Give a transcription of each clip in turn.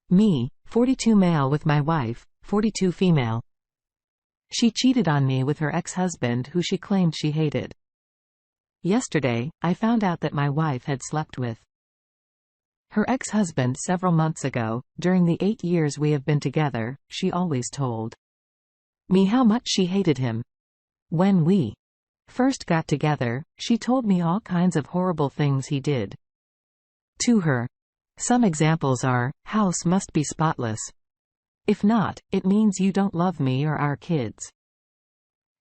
Me, 42 male with my wife, 42 female. She cheated on me with her ex-husband who she claimed she hated. Yesterday, I found out that my wife had slept with her ex-husband several months ago. During the 8 years we have been together, she always told me how much she hated him. When we first got together, she told me all kinds of horrible things he did to her. Some examples are, house must be spotless. If not, it means you don't love me or our kids.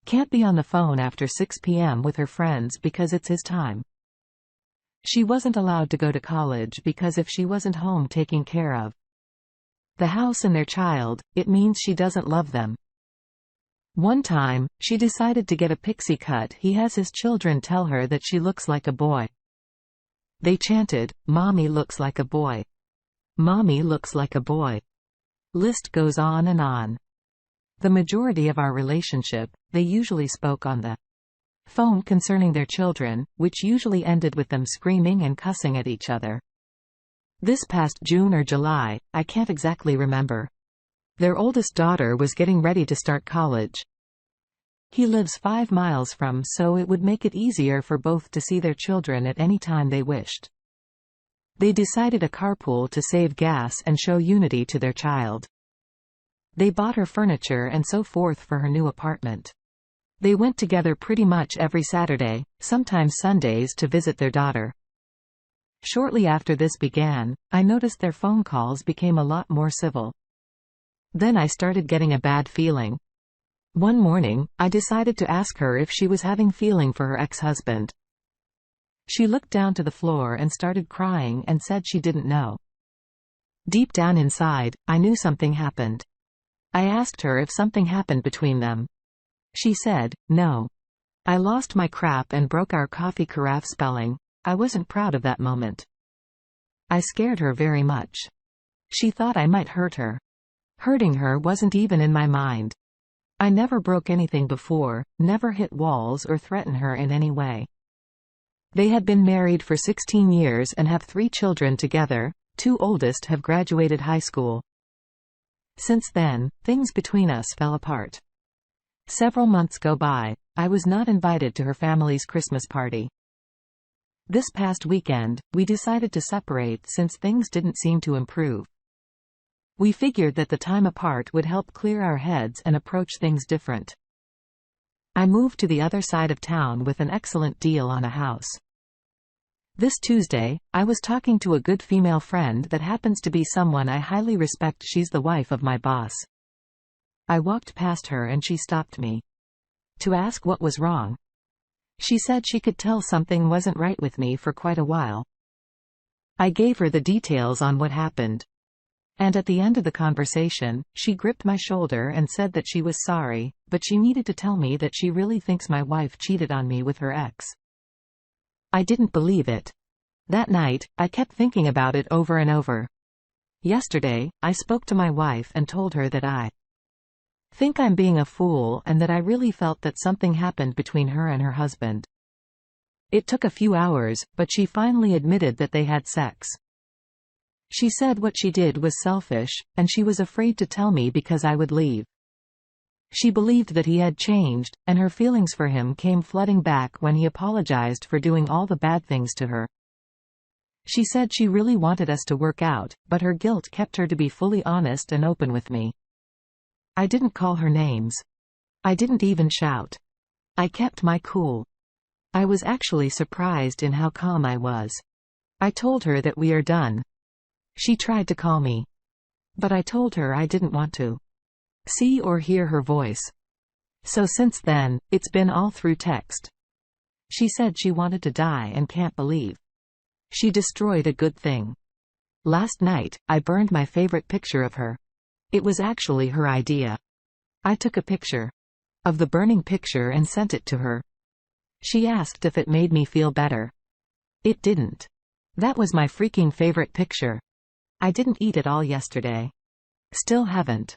Can't be on the phone after 6 p.m. with her friends because it's his time. She wasn't allowed to go to college because if she wasn't home taking care of the house and their child, it means she doesn't love them. One time, she decided to get a pixie cut. He has his children tell her that she looks like a boy. They chanted, "Mommy looks like a boy. Mommy looks like a boy." List goes on and on. The majority of our relationship, they usually spoke on the phone concerning their children, which usually ended with them screaming and cussing at each other. This past June or July, I can't exactly remember. Their oldest daughter was getting ready to start college. He lives 5 miles from, so it would make it easier for both to see their children at any time they wished. They decided a carpool to save gas and show unity to their child. They bought her furniture and so forth for her new apartment. They went together pretty much every Saturday, sometimes Sundays, to visit their daughter. Shortly after this began, I noticed their phone calls became a lot more civil. Then I started getting a bad feeling. One morning, I decided to ask her if she was having feeling for her ex-husband. She looked down to the floor and started crying and said she didn't know. Deep down inside, I knew something happened. I asked her if something happened between them. She said, "No. I lost my crap and broke our coffee carafe spelling." I wasn't proud of that moment. I scared her very much. She thought I might hurt her. Hurting her wasn't even in my mind. I never broke anything before, never hit walls or threatened her in any way. They had been married for 16 years and have 3 children together. 2 oldest have graduated high school. Since then, things between us fell apart. Several months go by. I was not invited to her family's Christmas party. This past weekend, we decided to separate since things didn't seem to improve. We figured that the time apart would help clear our heads and approach things different. I moved to the other side of town with an excellent deal on a house. This Tuesday, I was talking to a good female friend that happens to be someone I highly respect. She's the wife of my boss. I walked past her and she stopped me to ask what was wrong. She said she could tell something wasn't right with me for quite a while. I gave her the details on what happened. And at the end of the conversation, she gripped my shoulder and said that she was sorry, but she needed to tell me that she really thinks my wife cheated on me with her ex. I didn't believe it. That night, I kept thinking about it over and over. Yesterday, I spoke to my wife and told her that I think I'm being a fool and that I really felt that something happened between her and her husband. It took a few hours, but she finally admitted that they had sex. She said what she did was selfish, and she was afraid to tell me because I would leave. She believed that he had changed, and her feelings for him came flooding back when he apologized for doing all the bad things to her. She said she really wanted us to work out, but her guilt kept her to be fully honest and open with me. I didn't call her names. I didn't even shout. I kept my cool. I was actually surprised in how calm I was. I told her that we are done. She tried to call me. But I told her I didn't want to see or hear her voice. So since then, it's been all through text. She said she wanted to die and can't believe she destroyed a good thing. Last night, I burned my favorite picture of her. It was actually her idea. I took a picture of the burning picture and sent it to her. She asked if it made me feel better. It didn't. That was my freaking favorite picture. I didn't eat at all yesterday. Still haven't.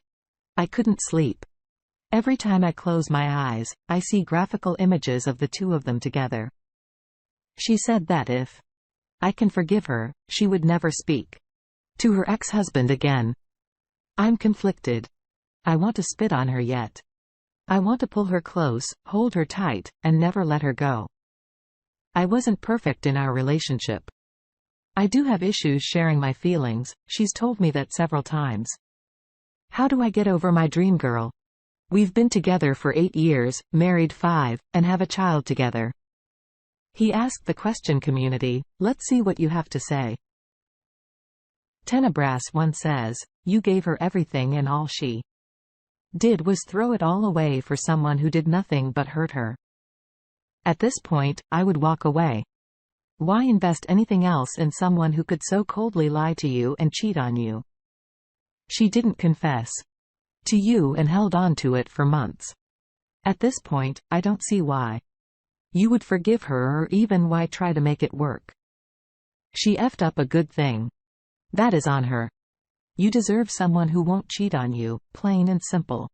I couldn't sleep. Every time I close my eyes, I see graphical images of the 2 of them together. She said that if I can forgive her, she would never speak To her ex-husband again. I'm conflicted. I want to spit on her yet. I want to pull her close, hold her tight, and never let her go. I wasn't perfect in our relationship. I do have issues sharing my feelings, she's told me that several times. How do I get over my dream girl? We've been together for 8 years, married 5, and have a child together. He asked the question community, let's see what you have to say. Tenebras 1 says, you gave her everything and all she did was throw it all away for someone who did nothing but hurt her. At this point, I would walk away. Why invest anything else in someone who could so coldly lie to you and cheat on you? She didn't confess to you and held on to it for months. At this point, I don't see why you would forgive her or even why try to make it work. She effed up a good thing. That is on her. You deserve someone who won't cheat on you, plain and simple.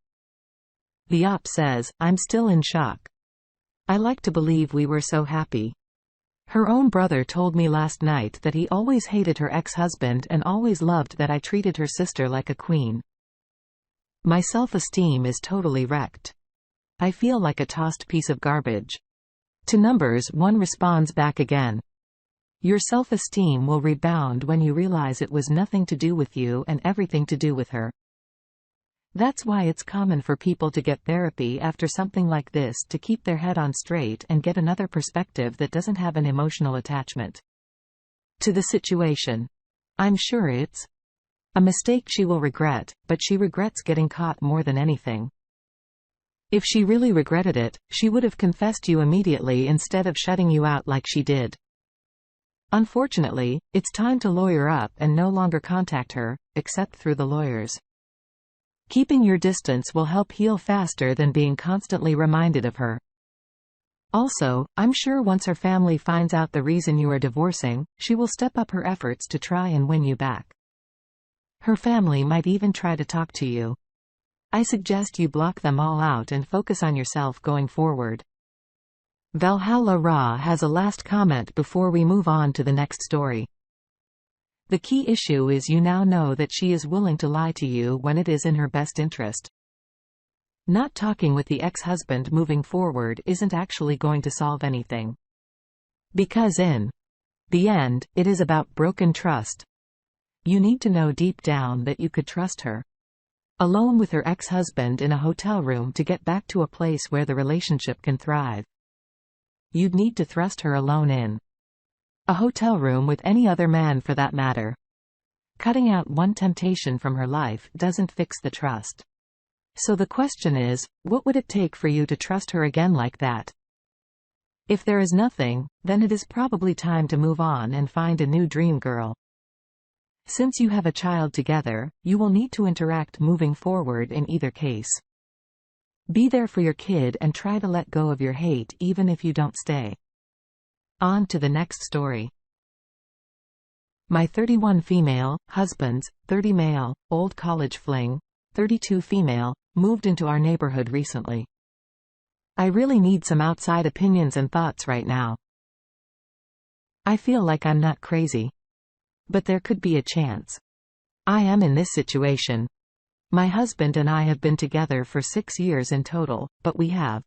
The op says, I'm still in shock. I like to believe we were so happy. Her own brother told me last night that he always hated her ex-husband and always loved that I treated her sister like a queen. My self-esteem is totally wrecked. I feel like a tossed piece of garbage. To Numbers 1 responds back again. Your self-esteem will rebound when you realize it was nothing to do with you and everything to do with her. That's why it's common for people to get therapy after something like this to keep their head on straight and get another perspective that doesn't have an emotional attachment to the situation. I'm sure it's a mistake she will regret, but she regrets getting caught more than anything. If she really regretted it, she would have confessed you immediately instead of shutting you out like she did. Unfortunately, it's time to lawyer up and no longer contact her, except through the lawyers. Keeping your distance will help heal faster than being constantly reminded of her. Also, I'm sure once her family finds out the reason you are divorcing, she will step up her efforts to try and win you back. Her family might even try to talk to you. I suggest you block them all out and focus on yourself going forward. Valhalla Ra has a last comment before we move on to the next story. The key issue is you now know that she is willing to lie to you when it is in her best interest. Not talking with the ex-husband moving forward isn't actually going to solve anything. Because in the end, it is about broken trust. You need to know deep down that you could trust her. Alone with her ex-husband in a hotel room to get back to a place where the relationship can thrive. You'd need to thrust her alone in a hotel room with any other man for that matter. Cutting out one temptation from her life doesn't fix the trust. So the question is, what would it take for you to trust her again like that? If there is nothing, then it is probably time to move on and find a new dream girl. Since you have a child together, you will need to interact moving forward in either case. Be there for your kid and try to let go of your hate even if you don't stay. On to the next story. My 31 female, husbands, 30 male, old college fling, 32 female, moved into our neighborhood recently. I really need some outside opinions and thoughts right now. I feel like I'm not crazy. But there could be a chance. I am in this situation. My husband and I have been together for 6 years in total, but we have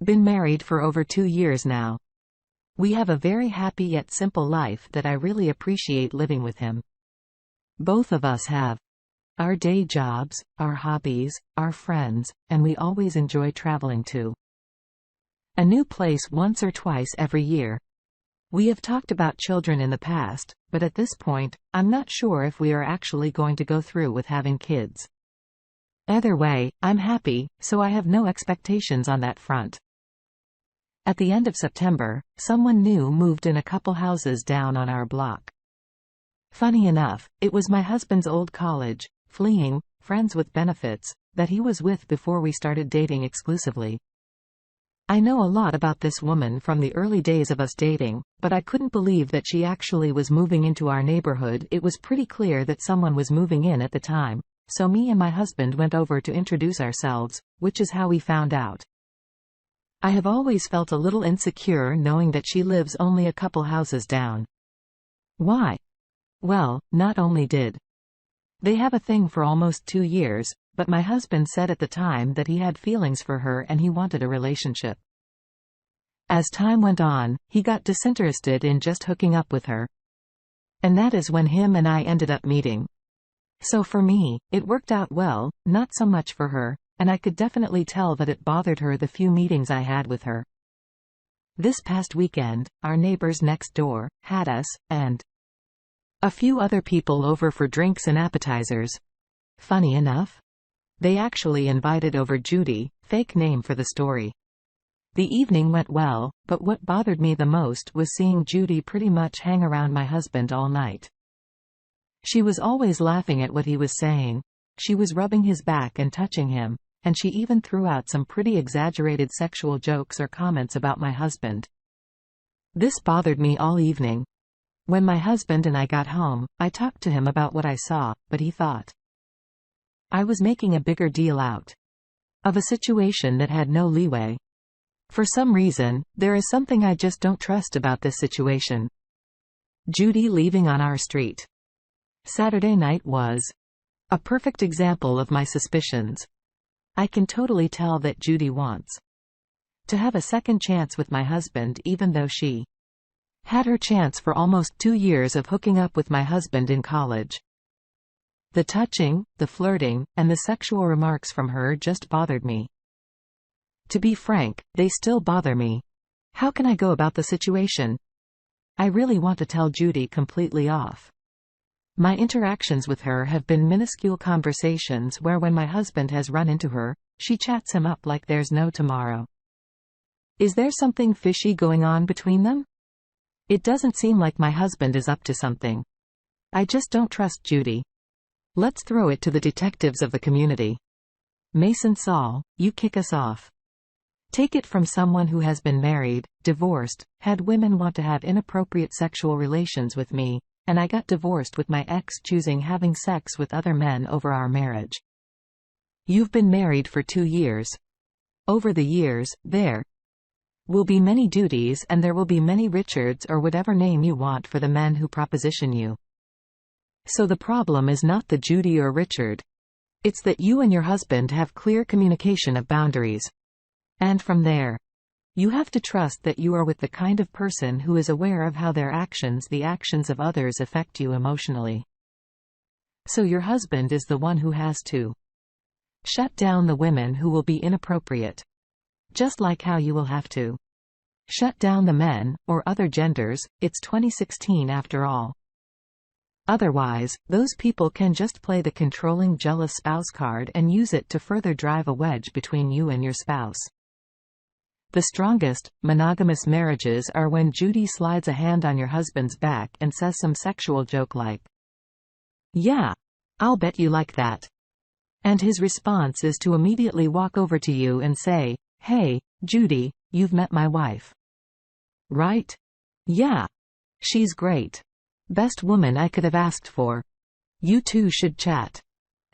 been married for over 2 years now. We have a very happy yet simple life that I really appreciate living with him. Both of us have our day jobs, our hobbies, our friends, and we always enjoy traveling to a new place once or twice every year. We have talked about children in the past, but at this point, I'm not sure if we are actually going to go through with having kids. Either way, I'm happy, so I have no expectations on that front. At the end of September, someone new moved in a couple houses down on our block. Funny enough, it was my husband's old college, fleeing, friends with benefits, that he was with before we started dating exclusively. I know a lot about this woman from the early days of us dating, but I couldn't believe that she actually was moving into our neighborhood. It was pretty clear that someone was moving in at the time, so me and my husband went over to introduce ourselves, which is how we found out. I have always felt a little insecure knowing that she lives only a couple houses down. Why? Well, not only did they have a thing for almost 2 years, but my husband said at the time that he had feelings for her and he wanted a relationship. As time went on, he got disinterested in just hooking up with her. And that is when him and I ended up meeting. So for me, it worked out well, not so much for her, and I could definitely tell that it bothered her the few meetings I had with her. This past weekend, our neighbors next door had us, and a few other people over for drinks and appetizers. Funny enough, they actually invited over Judy, fake name for the story. The evening went well, but what bothered me the most was seeing Judy pretty much hang around my husband all night. She was always laughing at what he was saying. She was rubbing his back and touching him, and she even threw out some pretty exaggerated sexual jokes or comments about my husband. This bothered me all evening. When my husband and I got home, I talked to him about what I saw, but he thought I was making a bigger deal out of a situation that had no leeway. For some reason, there is something I just don't trust about this situation. Judy leaving on our street Saturday night was a perfect example of my suspicions. I can totally tell that Judy wants to have a second chance with my husband, even though she had her chance for almost 2 years of hooking up with my husband in college. The touching, the flirting, and the sexual remarks from her just bothered me. To be frank, they still bother me. How can I go about the situation? I really want to tell Judy completely off. My interactions with her have been minuscule conversations where when my husband has run into her, she chats him up like there's no tomorrow. Is there something fishy going on between them? It doesn't seem like my husband is up to something. I just don't trust Judy. Let's throw it to the detectives of the community. Mason Saul, you kick us off. Take it from someone who has been married, divorced, had women want to have inappropriate sexual relations with me, and I got divorced with my ex choosing having sex with other men over our marriage. You've been married for 2 years. Over the years, there will be many duties and there will be many Richards or whatever name you want for the men who proposition you. So the problem is not the Judy or Richard. It's that you and your husband have clear communication of boundaries. And from there, you have to trust that you are with the kind of person who is aware of how the actions of others affect you emotionally. So your husband is the one who has to shut down the women who will be inappropriate. Just like how you will have to shut down the men, or other genders. It's 2016 after all. Otherwise, those people can just play the controlling jealous spouse card and use it to further drive a wedge between you and your spouse. The strongest, monogamous marriages are when Judy slides a hand on your husband's back and says some sexual joke like, "Yeah, I'll bet you like that." And his response is to immediately walk over to you and say, "Hey, Judy, you've met my wife. Right? Yeah. She's great. Best woman I could have asked for. You two should chat."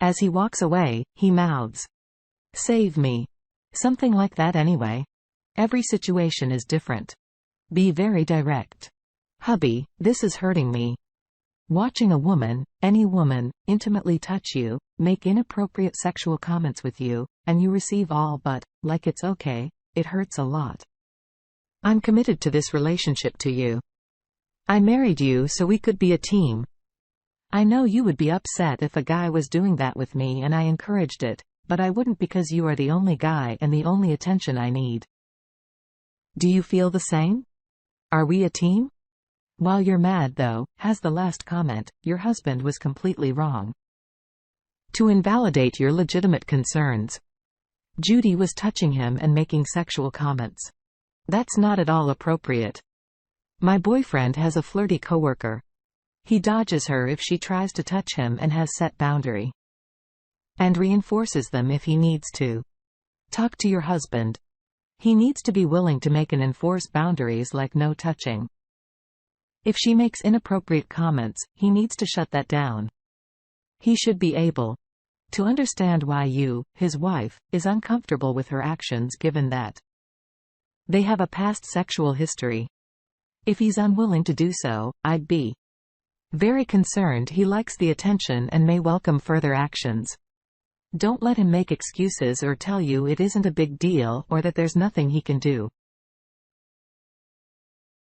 As he walks away, he mouths, "Save me." Something like that anyway. Every situation is different. Be very direct. "Hubby, this is hurting me." Watching a woman, any woman, intimately touch you, make inappropriate sexual comments with you, and you receive all but, like it's okay, it hurts a lot. I'm committed to this relationship to you. I married you so we could be a team. I know you would be upset if a guy was doing that with me and I encouraged it, but I wouldn't because you are the only guy and the only attention I need. Do you feel the same? Are we a team? While you're mad though, has the last comment, your husband was completely wrong. To invalidate your legitimate concerns, Judy was touching him and making sexual comments. That's not at all appropriate. My boyfriend has a flirty coworker. He dodges her if she tries to touch him and has set boundary. And reinforces them if he needs to. Talk to your husband. He needs to be willing to make and enforce boundaries like no touching. If she makes inappropriate comments, he needs to shut that down. He should be able to understand why you, his wife, is uncomfortable with her actions given that they have a past sexual history. If he's unwilling to do so, I'd be Very concerned. He likes the attention and may welcome further actions. Don't let him make excuses or tell you it isn't a big deal or that there's nothing he can do.